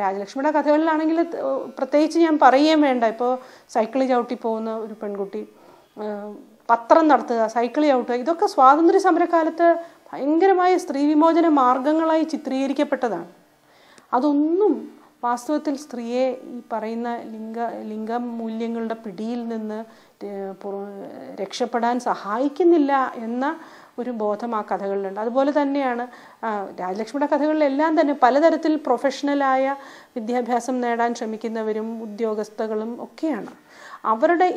രാജലക്ഷ്മിയുടെ കഥകളിലാണെങ്കിൽ പ്രത്യേകിച്ച് ഞാൻ പറയുകയും വേണ്ട. ഇപ്പോൾ സൈക്കിൾ ചവിട്ടി പോകുന്ന ഒരു പെൺകുട്ടി, പത്രം നടത്തുക, സൈക്കിൾ ചവിട്ടുക, ഇതൊക്കെ സ്വാതന്ത്ര്യ സമരകാലത്ത് ഭയങ്കരമായ സ്ത്രീ വിമോചന മാർഗങ്ങളായി ചിത്രീകരിക്കപ്പെട്ടതാണ്. അതൊന്നും വാസ്തവത്തിൽ സ്ത്രീയെ ഈ പറയുന്ന ലിംഗ മൂല്യങ്ങളുടെ പിടിയിൽ നിന്ന് രക്ഷപ്പെടാൻ സഹായിക്കുന്നില്ല എന്ന ഒരു ബോധം ആ കഥകളിലുണ്ട്. അതുപോലെ തന്നെയാണ് രാജലക്ഷ്മിയുടെ കഥകളിലെല്ലാം തന്നെ പലതരത്തിൽ പ്രൊഫഷണലായ വിദ്യാഭ്യാസം നേടാൻ ശ്രമിക്കുന്നവരും ഉദ്യോഗസ്ഥകളും ഒക്കെയാണ്. അവരുടെ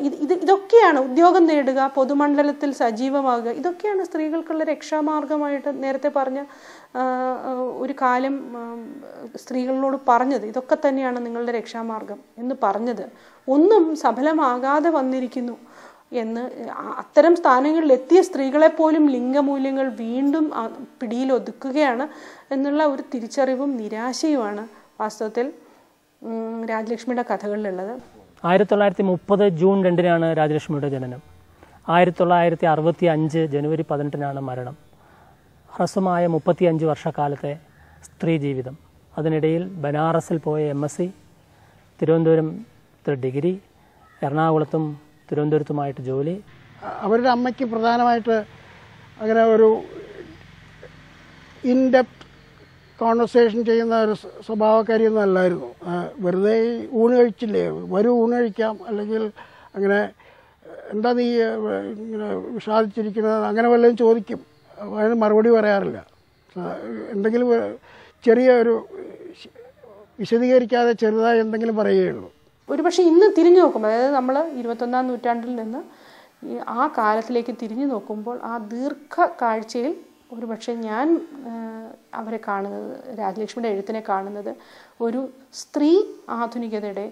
ഇതൊക്കെയാണ് ഉദ്യോഗം നേടുക, പൊതുമണ്ഡലത്തിൽ സജീവമാകുക, ഇതൊക്കെയാണ് സ്ത്രീകൾക്കുള്ള രക്ഷാമാർഗമായിട്ട് നേരത്തെ പറഞ്ഞ ഒരു കാലം സ്ത്രീകളോട് പറഞ്ഞത്. ഇതൊക്കെ തന്നെയാണ് നിങ്ങളുടെ രക്ഷാമാർഗം എന്ന് പറഞ്ഞത്. ഒന്നും സഫലമാകാതെ വന്നിരിക്കുന്നു എന്ന് അത്തരം സ്ഥാനങ്ങളിൽ എത്തിയ സ്ത്രീകളെപ്പോലും ലിംഗമൂല്യങ്ങൾ വീണ്ടും പിടിയിൽ ഒതുക്കുകയാണ് എന്നുള്ള ഒരു തിരിച്ചറിവും നിരാശയുമാണ് വാസ്തവത്തിൽ രാജലക്ഷ്മിയുടെ കഥകളിലുള്ളത്. 1930 ജൂൺ 2 രാജലക്ഷ്മിയുടെ ജനനം. 1965 ജനുവരി 18 മരണം. ഹ്രസ്വമായ 35 വർഷക്കാലത്തെ സ്ത്രീ ജീവിതം. അതിനിടയിൽ ബനാറസിൽ പോയ MSc, തിരുവനന്തപുരത്ത് ഡിഗ്രി, എറണാകുളത്തും തിരുവനന്തപുരത്തുമായിട്ട് ജോലി. അവരുടെ അമ്മയ്ക്ക് പ്രധാനമായിട്ട് അങ്ങനെ ഒരു ഇൻഡെപ്ത് കോൺവെർസേഷൻ ചെയ്യുന്ന ഒരു സ്വഭാവക്കാരിയൊന്നും അല്ലായിരുന്നു. വെറുതെ ഊണ് കഴിച്ചില്ലേ, വരൂ ഊണ് കഴിക്കാം, അല്ലെങ്കിൽ അങ്ങനെ എന്താ നീ ഇങ്ങനെ വിഷാദിച്ചിരിക്കുന്നത്, അങ്ങനെ വല്ലതും ചോദിക്കും. അതിന് മറുപടി പറയാറില്ല. എന്തെങ്കിലും ചെറിയ ഒരു വിശദീകരിക്കാതെ ചെറുതായി എന്തെങ്കിലും പറയുകയുള്ളൂ. ഒരുപക്ഷെ ഇന്ന് തിരിഞ്ഞു നോക്കുമ്പോൾ, അതായത് നമ്മൾ 21-ാം നൂറ്റാണ്ടിൽ നിന്ന് ആ കാലത്തിലേക്ക് തിരിഞ്ഞു നോക്കുമ്പോൾ ആ ദീർഘകാഴ്ചയിൽ ഒരുപക്ഷെ ഞാൻ അവരെ കാണുന്നത്, രാജലക്ഷ്മിയുടെ എഴുത്തിനെ കാണുന്നത് ഒരു സ്ത്രീ ആധുനികതയുടെ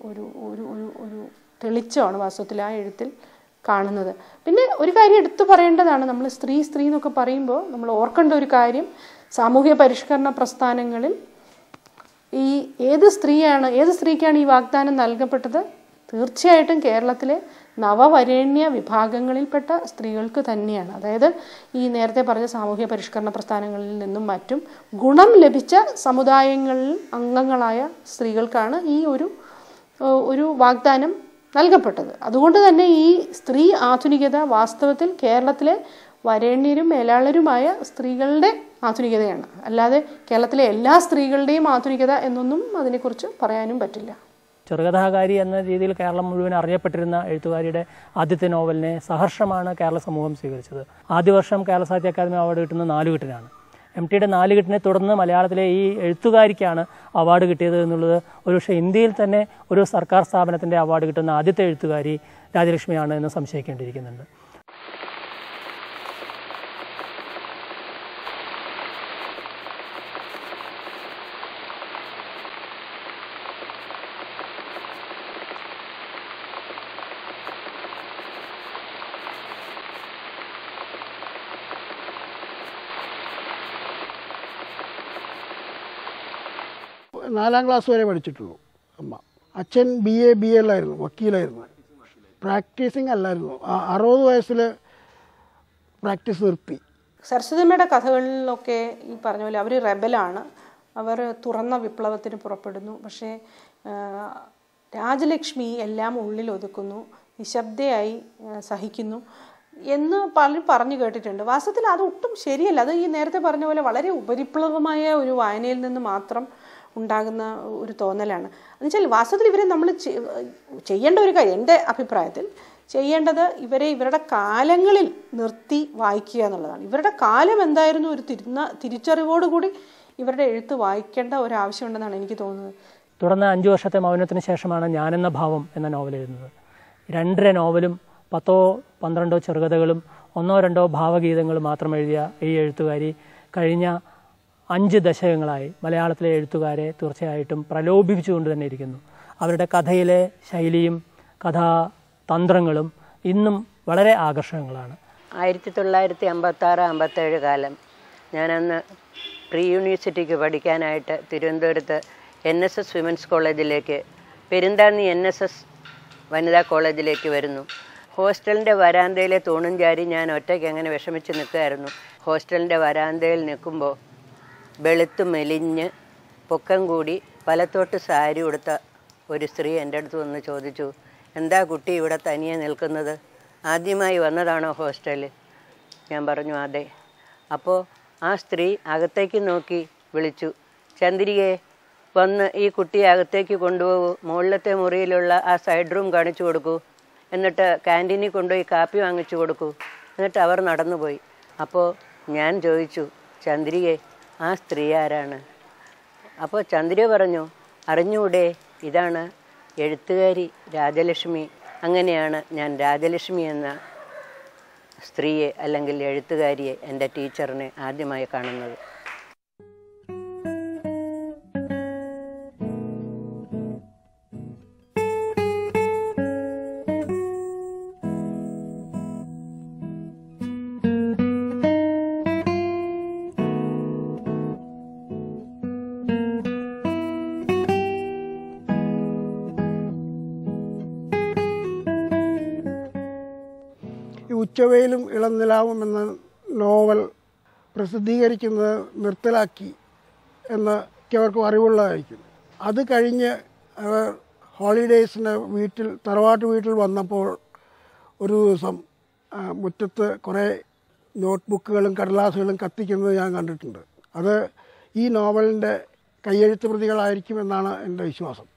ഒരു ഒരു ഒരു തെളിച്ചമാണ് വാസ്തവത്തിൽ ആ എഴുത്തിൽ കാണുന്നത്. പിന്നെ ഒരു കാര്യം എടുത്തു പറയേണ്ടതാണ്, നമ്മൾ സ്ത്രീ എന്നൊക്കെ പറയുമ്പോൾ നമ്മൾ ഓർക്കേണ്ട ഒരു കാര്യം, സാമൂഹ്യ പരിഷ്കരണ പ്രസ്ഥാനങ്ങളിൽ ഈ ഏത് സ്ത്രീക്കാണ് ഈ വാഗ്ദാനം നൽകപ്പെട്ടത്? തീർച്ചയായിട്ടും കേരളത്തിലെ നവവരേണ്യ വിഭാഗങ്ങളിൽപ്പെട്ട സ്ത്രീകൾക്ക് തന്നെയാണ്. അതായത് ഈ നേരത്തെ പറഞ്ഞ സാമൂഹ്യ പരിഷ്കരണ പ്രസ്ഥാനങ്ങളിൽ നിന്നും മറ്റും ഗുണം ലഭിച്ച സമുദായങ്ങളിൽ അംഗങ്ങളായ സ്ത്രീകൾക്കാണ് ഈ ഒരു വാഗ്ദാനം നൽകപ്പെട്ടത്. അതുകൊണ്ട് തന്നെ ഈ സ്ത്രീ ആധുനികത വാസ്തവത്തിൽ കേരളത്തിലെ വരേണ്യരും മേലാളരുമായ സ്ത്രീകളുടെ ആധുനികതയാണ്. അല്ലാതെ കേരളത്തിലെ എല്ലാ സ്ത്രീകളുടെയും ആധുനികത എന്നൊന്നും അതിനെക്കുറിച്ച് പറയാനും പറ്റില്ല. ചെറുകഥാകാരി എന്ന രീതിയിൽ കേരളം മുഴുവൻ അറിയപ്പെട്ടിരുന്ന എഴുത്തുകാരിയുടെ ആദ്യത്തെ നോവലിനെ സഹർഷമാണ് കേരള സമൂഹം സ്വീകരിച്ചത്. ആദ്യ വർഷം കേരള സാഹിത്യ അക്കാദമി അവാർഡ് കിട്ടുന്ന നാലുകെട്ടിനാണ്. MTയുടെ നാലുകെട്ടിനെ തുടർന്ന് മലയാളത്തിലെ ഈ എഴുത്തുകാരിക്കാണ് അവാർഡ് കിട്ടിയത് എന്നുള്ളത് ഒരുപക്ഷെ ഇന്ത്യയിൽ തന്നെ ഒരു സർക്കാർ സ്ഥാപനത്തിൻ്റെ അവാർഡ് കിട്ടുന്ന ആദ്യത്തെ എഴുത്തുകാരി രാജലക്ഷ്മിയാണ് എന്ന് സംശയിക്കേണ്ടിയിരിക്കുന്നുണ്ട്. നാലാം ക്ലാസ് വരെ പഠിച്ചിട്ടുള്ളൂ അമ്മ. അച്ഛൻ BA ആയിരുന്നു, വക്കീലായിരുന്നു. പ്രാക്ടീസിങ് അല്ലായിരുന്നു. 60 വയസ്സിൽ പ്രാക്ടീസ് നിർത്തി. സരസ്വതിയമ്മയുടെ കഥകളിലൊക്കെ ഈ പറഞ്ഞ പോലെ അവർ റെബലാണ്, അവർ തുറന്ന വിപ്ലവത്തിന് പുറപ്പെടുന്നു. പക്ഷേ രാജലക്ഷ്മി എല്ലാം ഉള്ളിൽ ഒതുക്കുന്നു, നിശബ്ദയായി സഹിക്കുന്നു എന്ന് പലരും പറഞ്ഞു കേട്ടിട്ടുണ്ട്. വാസ്തവത്തിൽ അതൊട്ടും ശരിയല്ല. അത് ഈ നേരത്തെ പറഞ്ഞ പോലെ വളരെ ഉപരിപ്ലവമായ ഒരു വായനയിൽ നിന്ന് മാത്രം ഉണ്ടാകുന്ന ഒരു തോന്നലാണ്. എന്നുവെച്ചാൽ വാസ്തവത്തിൽ ഇവരെ നമ്മൾ ചെയ്യേണ്ട ഒരു കാര്യം, എൻ്റെ അഭിപ്രായത്തിൽ ചെയ്യേണ്ടത് ഇവരെ ഇവരുടെ കാലങ്ങളിൽ നിർത്തി വായിക്കുക എന്നുള്ളതാണ്. ഇവരുടെ കാലം എന്തായിരുന്നു ഒരു തിരിച്ചറിവോടുകൂടി ഇവരുടെ എഴുത്ത് വായിക്കേണ്ട ഒരാവശ്യമുണ്ടെന്നാണ് എനിക്ക് തോന്നുന്നത്. തുടർന്ന് 5 വർഷത്തെ മൗനത്തിന് ശേഷമാണ് ഞാനെന്ന ഭാവം എന്ന നോവൽ എഴുതുന്നത്. 2.5 നോവലും 10-12 ചെറുകഥകളും 1-2 ഭാവഗീതങ്ങളും മാത്രം എഴുതിയ ഈ എഴുത്തുകാരി കഴിഞ്ഞ 5 ദശകങ്ങളായി മലയാളത്തിലെ എഴുത്തുകാരെ തീർച്ചയായിട്ടും പ്രലോഭിപ്പിച്ചുകൊണ്ട് തന്നെ ഇരിക്കുന്നു. അവരുടെ കഥയിലെ ശൈലിയും കഥാതന്ത്രങ്ങളും ഇന്നും വളരെ ആകർഷകങ്ങളാണ്. 1956-57 കാലം ഞാനന്ന് പ്രീ യൂണിവേഴ്സിറ്റിക്ക് പഠിക്കാനായിട്ട് തിരുവനന്തപുരത്ത് NSS വിമൻസ് കോളേജിലേക്ക്, പെരുന്താന്നി NSS വനിതാ കോളേജിലേക്ക് വരുന്നു. ഹോസ്റ്റലിൻ്റെ വരാന്തയിലെ തൂണും ചാരി ഞാൻ ഒറ്റയ്ക്ക് അങ്ങനെ വിഷമിച്ച് നിൽക്കുമായിരുന്നു. ഹോസ്റ്റലിൻ്റെ വരാന്തയിൽ നിൽക്കുമ്പോൾ വെളുത്ത് മെലിഞ്ഞ് പൊക്കം കൂടി വലത്തോട്ട് സാരി ഉടുത്ത ഒരു സ്ത്രീ എൻ്റെ അടുത്ത് വന്ന് ചോദിച്ചു, എന്താ കുട്ടി ഇവിടെ തനിയെ നിൽക്കുന്നത്? ആദ്യമായി വന്നതാണോ ഹോസ്റ്റലിൽ? ഞാൻ പറഞ്ഞു അതെ. അപ്പോൾ ആ സ്ത്രീ അകത്തേക്ക് നോക്കി വിളിച്ചു, ചന്ദ്രികയെ വന്ന് ഈ കുട്ടിയെ അകത്തേക്ക് കൊണ്ടുപോകൂ, മുകളിലത്തെ മുറിയിലുള്ള ആ സൈഡ് റൂം കാണിച്ചു കൊടുക്കൂ, എന്നിട്ട് ക്യാൻറ്റീനിൽ കൊണ്ടുപോയി കാപ്പി വാങ്ങിച്ചു കൊടുക്കൂ. എന്നിട്ട് അവർ നടന്നുപോയി. അപ്പോൾ ഞാൻ ചോദിച്ചു, ചന്ദ്രികയെ ആ സ്ത്രീ ആരാണ്? അപ്പോൾ ചന്ദ്രിക പറഞ്ഞു, അറിഞ്ഞൂടെ, ഇതാണ് എഴുത്തുകാരി രാജലക്ഷ്മി. അങ്ങനെയാണ് ഞാൻ രാജലക്ഷ്മി എന്ന സ്ത്രീയെ അല്ലെങ്കിൽ എഴുത്തുകാരിയെ, എൻ്റെ ടീച്ചറിനെ ആദ്യമായി കാണുന്നത്. ഉച്ചവെയിലും ഇളംനിലാവും എന്ന നോവൽ പ്രസിദ്ധീകരിക്കുന്നത് നിർത്തലാക്കി എന്ന് മിക്കവർക്കും അറിവുള്ളതായിരിക്കും. അത് കഴിഞ്ഞ് അവർ ഹോളിഡേയ്സിന് തറവാട്ട് വീട്ടിൽ വന്നപ്പോൾ ഒരു ദിവസം മുറ്റത്ത് കുറേ നോട്ട്ബുക്കുകളും കടലാസുകളും കത്തിക്കുന്നത് ഞാൻ കണ്ടിട്ടുണ്ട്. അത് ഈ നോവലിൻ്റെ കയ്യെഴുത്ത് പ്രതികളായിരിക്കുമെന്നാണ് എൻ്റെ വിശ്വാസം.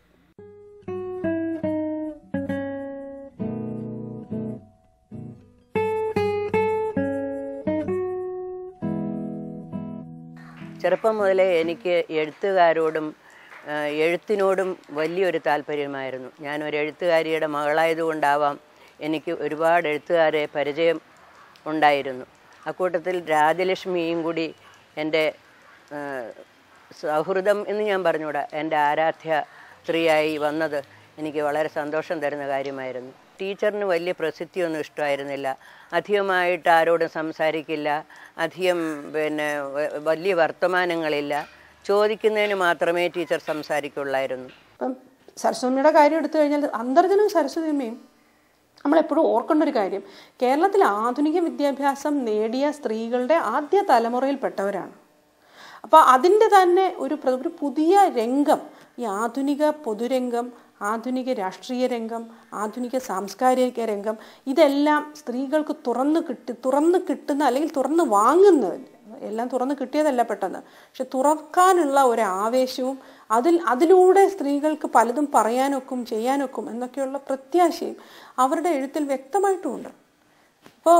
ചെറുപ്പം മുതലേ എനിക്ക് എഴുത്തുകാരോടും എഴുത്തിനോടും വലിയൊരു താല്പര്യമായിരുന്നു. ഞാനൊരു എഴുത്തുകാരിയുടെ മകളായതുകൊണ്ടാവാം എനിക്ക് ഒരുപാട് എഴുത്തുകാരെ പരിചയം ഉണ്ടായിരുന്നു. അക്കൂട്ടത്തിൽ രാജലക്ഷ്മിയും കൂടി എൻ്റെ സൗഹൃദം എന്ന് ഞാൻ പറഞ്ഞുകൂടാ, എൻ്റെ ആരാധ്യ സ്ത്രീയായി വന്നത് എനിക്ക് വളരെ സന്തോഷം തരുന്ന കാര്യമായിരുന്നു. ടീച്ചറിന് വലിയ പ്രസിദ്ധിയൊന്നും ഇഷ്ടമായിരുന്നില്ല. അധികമായിട്ട് ആരോടും സംസാരിക്കില്ല, അധികം വലിയ വർത്തമാനങ്ങളില്ല, ചോദിക്കുന്നതിന് മാത്രമേ ടീച്ചർ സംസാരിക്കുള്ളായിരുന്നു. ഇപ്പം സരസ്വതിയുടെ കാര്യം എടുത്തു കഴിഞ്ഞാൽ അന്തർജനം സരസ്വതിയമ്മയും നമ്മളെപ്പോഴും ഓർക്കേണ്ട ഒരു കാര്യം, കേരളത്തിൽ ആധുനിക വിദ്യാഭ്യാസം നേടിയ സ്ത്രീകളുടെ ആദ്യ തലമുറയിൽപ്പെട്ടവരാണ്. അപ്പോൾ അതിൻ്റെ തന്നെ ഒരു പുതിയ രംഗം, ഈ ആധുനിക പൊതുരംഗം, ആധുനിക രാഷ്ട്രീയ രംഗം, ആധുനിക സാംസ്കാരിക രംഗം, ഇതെല്ലാം സ്ത്രീകൾക്ക് തുറന്ന് കിട്ടുന്ന അല്ലെങ്കിൽ തുറന്ന് വാങ്ങുന്നത്, എല്ലാം തുറന്ന് കിട്ടിയതല്ല പെട്ടെന്ന്, പക്ഷെ തുറക്കാനുള്ള ഒരു ആവേശവും അതിലൂടെ സ്ത്രീകൾക്ക് പലതും പറയാനൊക്കും ചെയ്യാനൊക്കും എന്നൊക്കെയുള്ള പ്രത്യാശയും അവരുടെ എഴുത്തിൽ വ്യക്തമായിട്ടുമുണ്ട്. ഇപ്പോൾ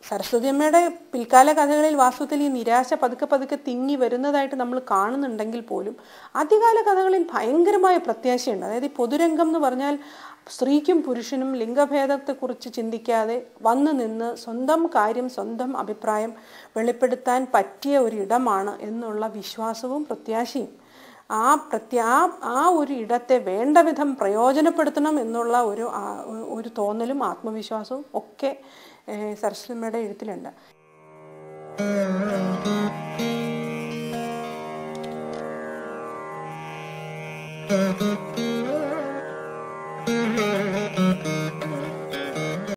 സരസ്വതി അമ്മയുടെ പിൽക്കാല കഥകളിൽ വാസ്തവത്തിൽ ഈ നിരാശ പതുക്കെ തിങ്ങി വരുന്നതായിട്ട് നമ്മൾ കാണുന്നുണ്ടെങ്കിൽ പോലും ആദ്യകാല കഥകളിൽ ഭയങ്കരമായ പ്രത്യാശയുണ്ട്. അതായത് ഈ പൊതുരംഗം എന്ന് പറഞ്ഞാൽ സ്ത്രീക്കും പുരുഷനും ലിംഗഭേദത്തെക്കുറിച്ച് ചിന്തിക്കാതെ വന്നു നിന്ന് സ്വന്തം കാര്യം, സ്വന്തം അഭിപ്രായം വെളിപ്പെടുത്താൻ പറ്റിയ ഒരിടമാണ് എന്നുള്ള വിശ്വാസവും പ്രത്യാശയും ആ ഒരു ഇടത്തെ വേണ്ട വിധം പ്രയോജനപ്പെടുത്തണം എന്നുള്ള ഒരു തോന്നലും ആത്മവിശ്വാസവും ഒക്കെ സരസ്വതിയമ്മയുടെ എഴുത്തിലുണ്ട്.